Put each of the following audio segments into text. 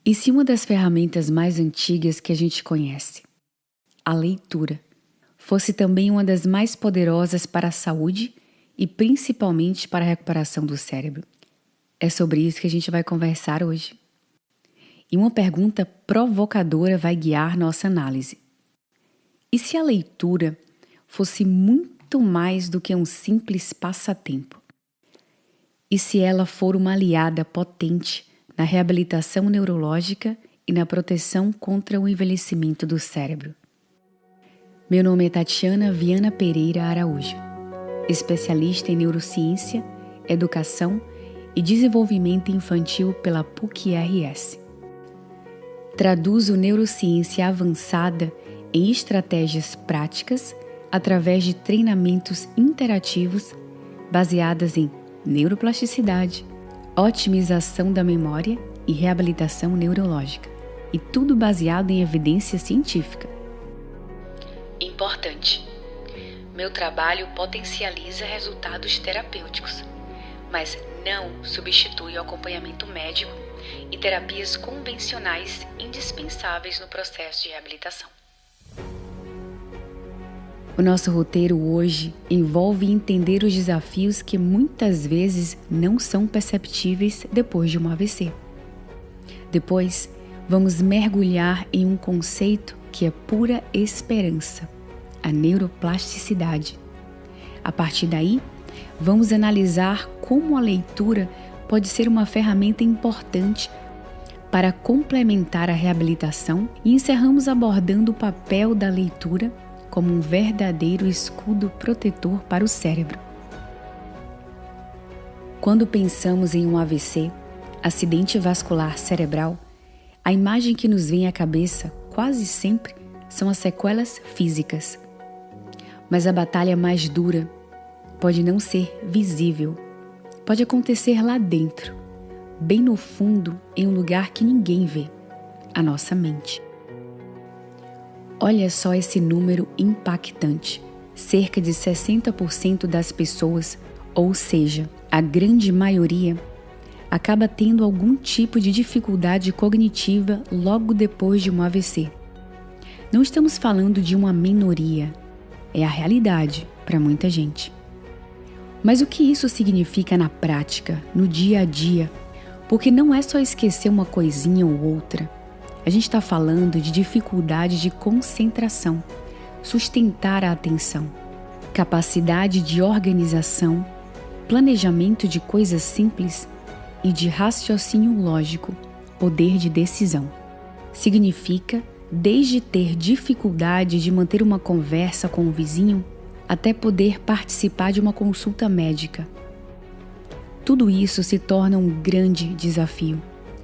E se uma das ferramentas mais antigas que a gente conhece, a leitura, fosse também uma das mais poderosas para a saúde e principalmente para a recuperação do cérebro? É sobre isso que a gente vai conversar hoje. E uma pergunta provocadora vai guiar nossa análise. E se a leitura fosse muito mais do que um simples passatempo? E se ela for uma aliada potente na reabilitação neurológica e na proteção contra o envelhecimento do cérebro? Meu nome é Tatiana Viana Pereira Araújo, especialista em neurociência, educação e desenvolvimento infantil pela PUC-RS. Traduzo neurociência avançada em estratégias práticas através de treinamentos interativos baseadas em neuroplasticidade, otimização da memória e reabilitação neurológica. E tudo baseado em evidência científica. Importante: meu trabalho potencializa resultados terapêuticos, mas não substitui o acompanhamento médico e terapias convencionais indispensáveis no processo de reabilitação. O nosso roteiro hoje envolve entender os desafios que muitas vezes não são perceptíveis depois de um AVC. Depois, vamos mergulhar em um conceito que é pura esperança, a neuroplasticidade. A partir daí, vamos analisar como a leitura pode ser uma ferramenta importante para complementar a reabilitação e encerramos abordando o papel da leitura como um verdadeiro escudo protetor para o cérebro. Quando pensamos em um AVC, acidente vascular cerebral, a imagem que nos vem à cabeça quase sempre são as sequelas físicas. Mas a batalha mais dura pode não ser visível, pode acontecer lá dentro, bem no fundo, em um lugar que ninguém vê, a nossa mente. Olha só esse número impactante. Cerca de 60% das pessoas, ou seja, a grande maioria, acaba tendo algum tipo de dificuldade cognitiva logo depois de um AVC. Não estamos falando de uma minoria, é a realidade para muita gente. Mas o que isso significa na prática, no dia a dia? Porque não é só esquecer uma coisinha ou outra. A gente está falando de dificuldade de concentração, sustentar a atenção, capacidade de organização, planejamento de coisas simples e de raciocínio lógico, poder de decisão. Significa desde ter dificuldade de manter uma conversa com o vizinho até poder participar de uma consulta médica. Tudo isso se torna um grande desafio,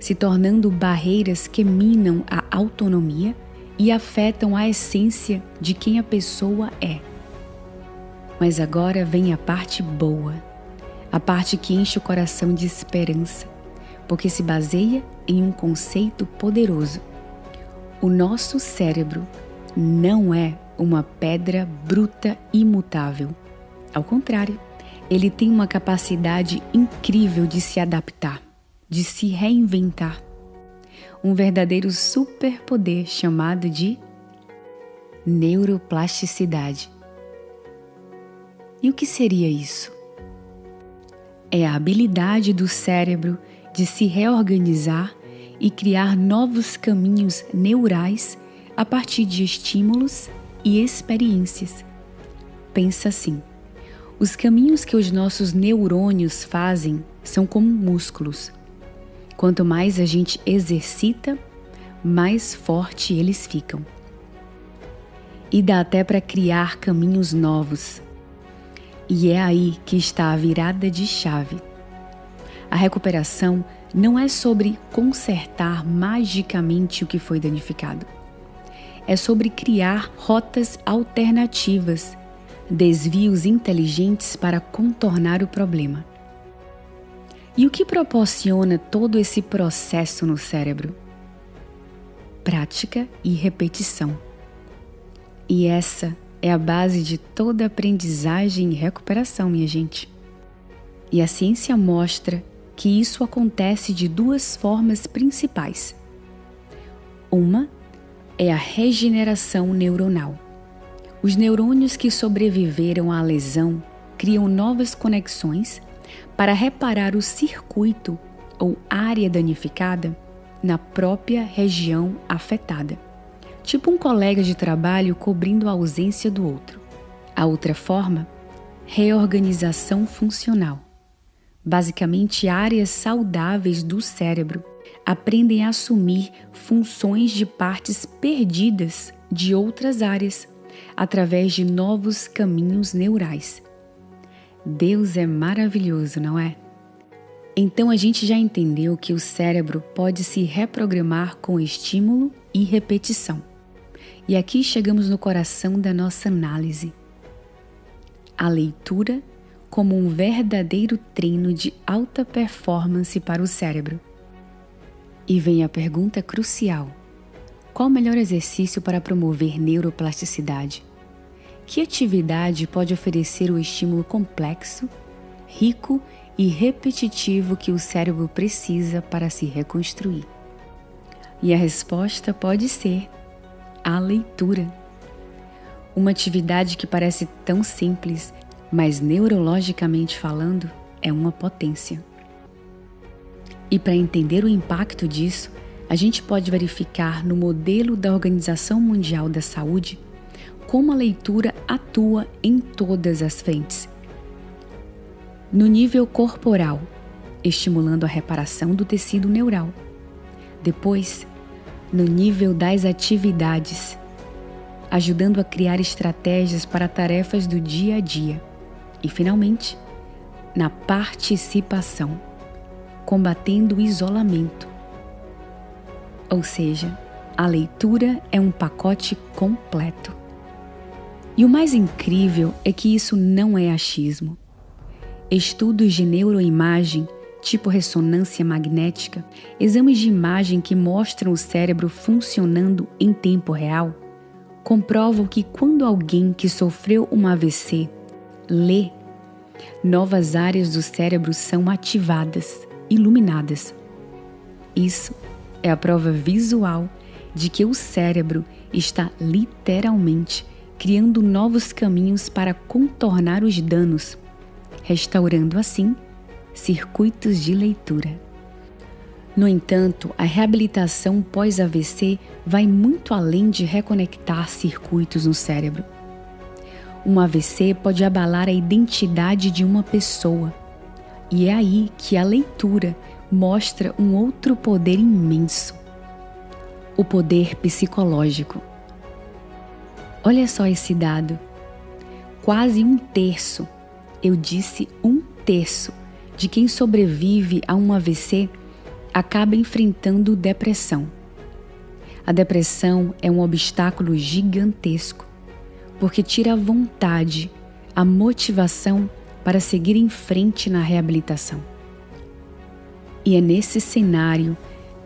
se tornando barreiras que minam a autonomia e afetam a essência de quem a pessoa é. Mas agora vem a parte boa, a parte que enche o coração de esperança, porque se baseia em um conceito poderoso. O nosso cérebro não é uma pedra bruta imutável. Ao contrário, ele tem uma capacidade incrível de se adaptar, de se reinventar. Um verdadeiro superpoder chamado de neuroplasticidade. E o que seria isso? É a habilidade do cérebro de se reorganizar e criar novos caminhos neurais a partir de estímulos e experiências. Pensa assim: os caminhos que os nossos neurônios fazem são como músculos. Quanto mais a gente exercita, mais forte eles ficam. E dá até para criar caminhos novos. E é aí que está a virada de chave. A recuperação não é sobre consertar magicamente o que foi danificado. É sobre criar rotas alternativas, desvios inteligentes para contornar o problema. E o que proporciona todo esse processo no cérebro? Prática e repetição. E essa é a base de toda aprendizagem e recuperação, minha gente. E a ciência mostra que isso acontece de duas formas principais: Uma é a regeneração neuronal. Os neurônios que sobreviveram à lesão criam novas conexões para reparar o circuito ou área danificada na própria região afetada. Tipo um colega de trabalho cobrindo a ausência do outro. A outra forma, reorganização funcional. Basicamente, áreas saudáveis do cérebro aprendem a assumir funções de partes perdidas de outras áreas através de novos caminhos neurais. Deus é maravilhoso, não é? Então a gente já entendeu que o cérebro pode se reprogramar com estímulo e repetição. E aqui chegamos no coração da nossa análise. A leitura como um verdadeiro treino de alta performance para o cérebro. E vem a pergunta crucial: qual o melhor exercício para promover neuroplasticidade? Que atividade pode oferecer o estímulo complexo, rico e repetitivo que o cérebro precisa para se reconstruir? E a resposta pode ser a leitura. Uma atividade que parece tão simples, mas neurologicamente falando, é uma potência. E para entender o impacto disso, a gente pode verificar no modelo da Organização Mundial da Saúde como a leitura atua em todas as frentes. No nível corporal, estimulando a reparação do tecido neural. Depois, no nível das atividades, ajudando a criar estratégias para tarefas do dia a dia. E, finalmente, na participação, combatendo o isolamento. Ou seja, a leitura é um pacote completo. E o mais incrível é que isso não é achismo. Estudos de neuroimagem, tipo ressonância magnética, exames de imagem que mostram o cérebro funcionando em tempo real, comprovam que quando alguém que sofreu um AVC lê, novas áreas do cérebro são ativadas, iluminadas. Isso é a prova visual de que o cérebro está literalmente criando novos caminhos para contornar os danos, restaurando assim circuitos de leitura. No entanto, a reabilitação pós-AVC vai muito além de reconectar circuitos no cérebro. Um AVC pode abalar a identidade de uma pessoa, e é aí que a leitura mostra um outro poder imenso: o poder psicológico. Olha só esse dado: quase 1/3, eu disse 1/3, de quem sobrevive a um AVC acaba enfrentando depressão. A depressão é um obstáculo gigantesco, porque tira a vontade, a motivação para seguir em frente na reabilitação. E é nesse cenário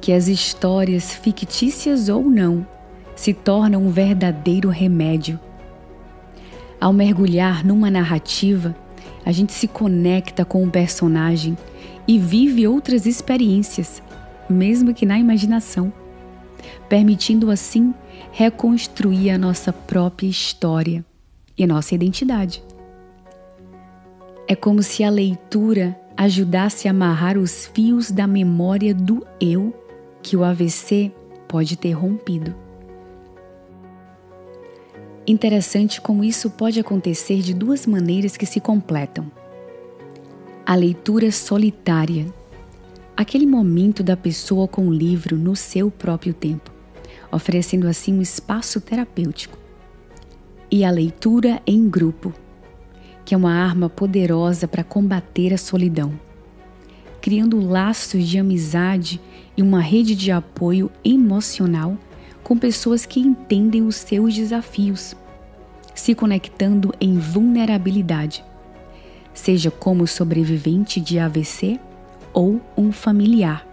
que as histórias, fictícias ou não, se tornam um verdadeiro remédio. Ao mergulhar numa narrativa, a gente se conecta com o personagem e vive outras experiências, mesmo que na imaginação, permitindo assim reconstruir a nossa própria história e a nossa identidade. É como se a leitura ajudasse a amarrar os fios da memória do eu que o AVC pode ter rompido. Interessante como isso pode acontecer de duas maneiras que se completam. A leitura solitária, aquele momento da pessoa com o livro no seu próprio tempo, oferecendo assim um espaço terapêutico. E a leitura em grupo, que é uma arma poderosa para combater a solidão, criando laços de amizade e uma rede de apoio emocional com pessoas que entendem os seus desafios, se conectando em vulnerabilidade, seja como sobrevivente de AVC ou um familiar,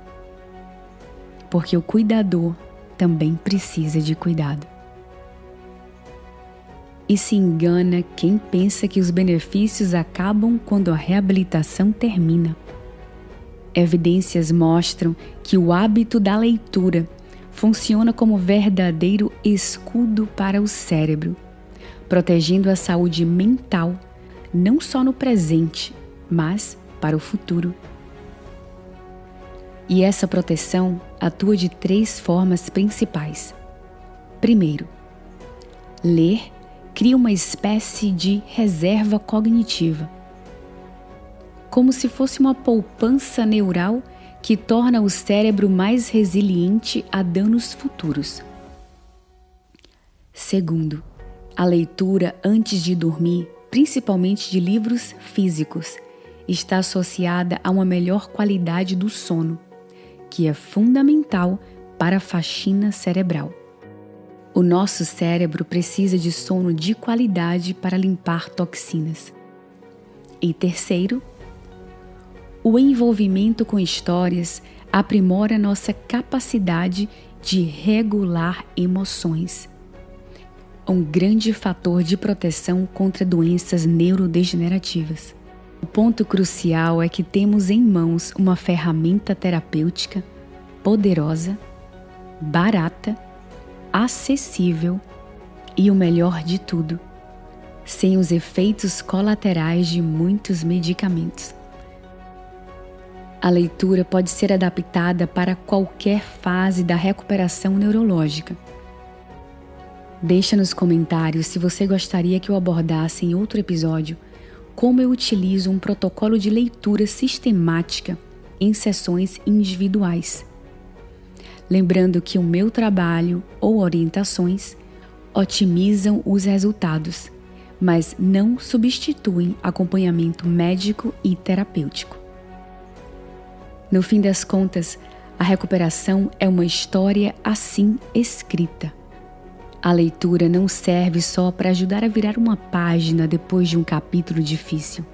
porque o cuidador também precisa de cuidado. E se engana quem pensa que os benefícios acabam quando a reabilitação termina. Evidências mostram que o hábito da leitura funciona como verdadeiro escudo para o cérebro, protegendo a saúde mental não só no presente, mas para o futuro. E essa proteção atua de 3 formas principais. Primeiro, ler cria uma espécie de reserva cognitiva, como se fosse uma poupança neural que torna o cérebro mais resiliente a danos futuros. Segundo, a leitura antes de dormir, principalmente de livros físicos, está associada a uma melhor qualidade do sono, que é fundamental para a faxina cerebral. O nosso cérebro precisa de sono de qualidade para limpar toxinas. E terceiro, o envolvimento com histórias aprimora nossa capacidade de regular emoções. Um grande fator de proteção contra doenças neurodegenerativas. O ponto crucial é que temos em mãos uma ferramenta terapêutica poderosa, barata, acessível e o melhor de tudo, sem os efeitos colaterais de muitos medicamentos. A leitura pode ser adaptada para qualquer fase da recuperação neurológica. Deixa nos comentários se você gostaria que eu abordasse em outro episódio como eu utilizo um protocolo de leitura sistemática em sessões individuais. Lembrando que o meu trabalho ou orientações otimizam os resultados, mas não substituem acompanhamento médico e terapêutico. No fim das contas, a recuperação é uma história assim escrita. A leitura não serve só para ajudar a virar uma página depois de um capítulo difícil.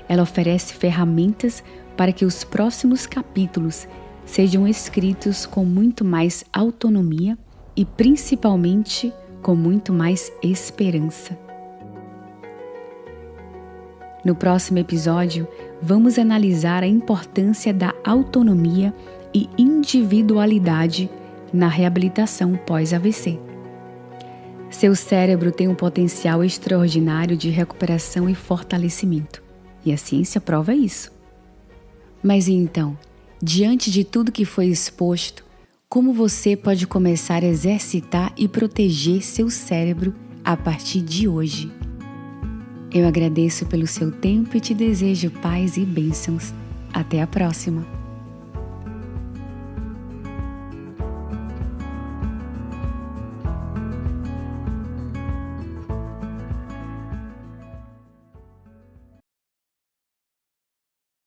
Ela oferece ferramentas para que os próximos capítulos sejam escritos com muito mais autonomia e, principalmente, com muito mais esperança. No próximo episódio, vamos analisar a importância da autonomia e individualidade na reabilitação pós-AVC. Seu cérebro tem um potencial extraordinário de recuperação e fortalecimento, e a ciência prova isso. Mas então, diante de tudo que foi exposto, como você pode começar a exercitar e proteger seu cérebro a partir de hoje? Eu agradeço pelo seu tempo e te desejo paz e bênçãos. Até a próxima!